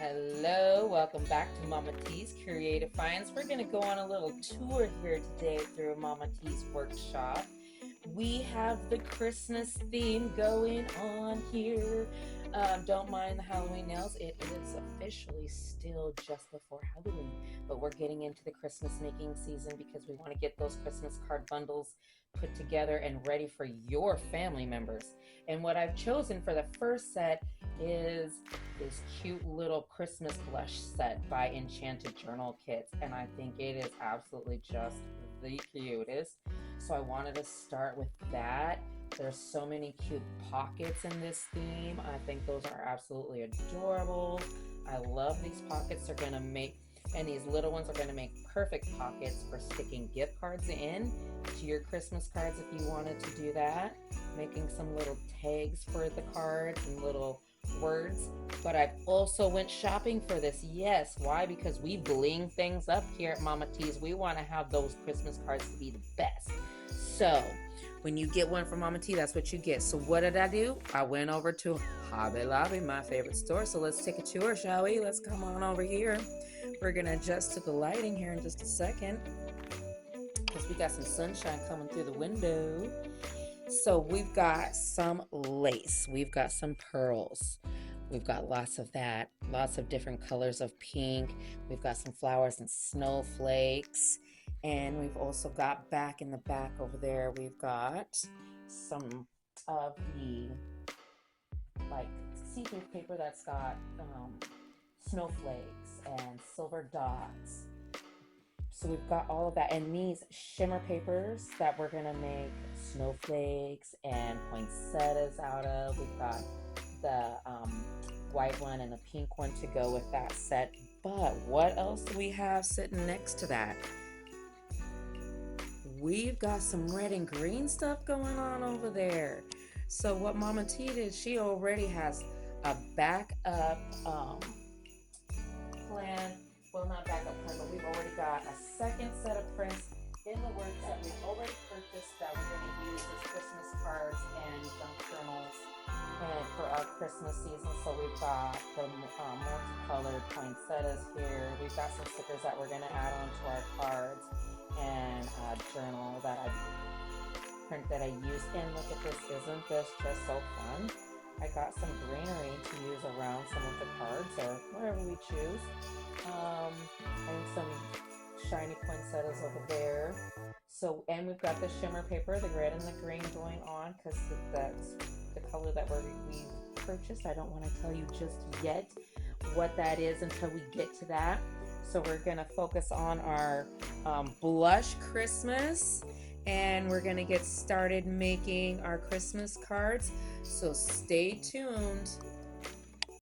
Hello, welcome back to Mama T's Creative Finds. We're going to go on a little tour here today through Mama T's workshop. We have the Christmas theme going on here. Don't mind the Halloween nails. It is officially still just before Halloween, but we're getting into the Christmas making season because we want to get those Christmas card bundles put together and ready for your family members. And what I've chosen for the first set is this cute little Christmas blush set by Enchanted Journal Kits, and I think it is absolutely just the cutest. So I wanted to start with that. There's so many cute pockets in this theme. I think those are absolutely adorable. I love these pockets. They're gonna make, and these little ones are gonna make perfect pockets for sticking gift cards in to your Christmas cards if you wanted to do that. Making some little tags for the cards and little words. But I've also went shopping for this. Yes, why? Because we bling things up here at Mama T's. We want to have those Christmas cards to be the best. So when you get one from Mama T, that's what you get. So what did I do? I went over to Hobby Lobby, my favorite store. So let's take a tour, shall we? Let's come on over here. We're gonna adjust to the lighting here in just a second because we got some sunshine coming through the window. So we've got some lace, we've got some pearls, we've got lots of that, lots of different colors of pink, we've got some flowers and snowflakes, and we've also got back in the back over there, we've got some of the like see-through paper that's got snowflakes and silver dots. So we've got all of that, and these shimmer papers that we're gonna make snowflakes and poinsettias out of. We've got the white one and the pink one to go with that set. But what else do we have sitting next to that? We've got some red and green stuff going on over there. So what Mama T did, she already has a backup plan. Well, not backup plan, but we've already got a second set of prints in the works that we've already purchased that we're going to use as Christmas cards and junk journals and for our Christmas season. So we've got the multicolored poinsettias here. We've got some stickers that we're going to add onto our cards and a journal that I used. And look at this, isn't this just so fun? I got some greenery to use around some of the cards or wherever we choose. And some shiny poinsettias over there. So, and we've got the shimmer paper, the red and the green going on because that's the color that we purchased. I don't want to tell you just yet what that is until we get to that. So we're going to focus on our blush Christmas, and we're going to get started making our Christmas cards. So stay tuned.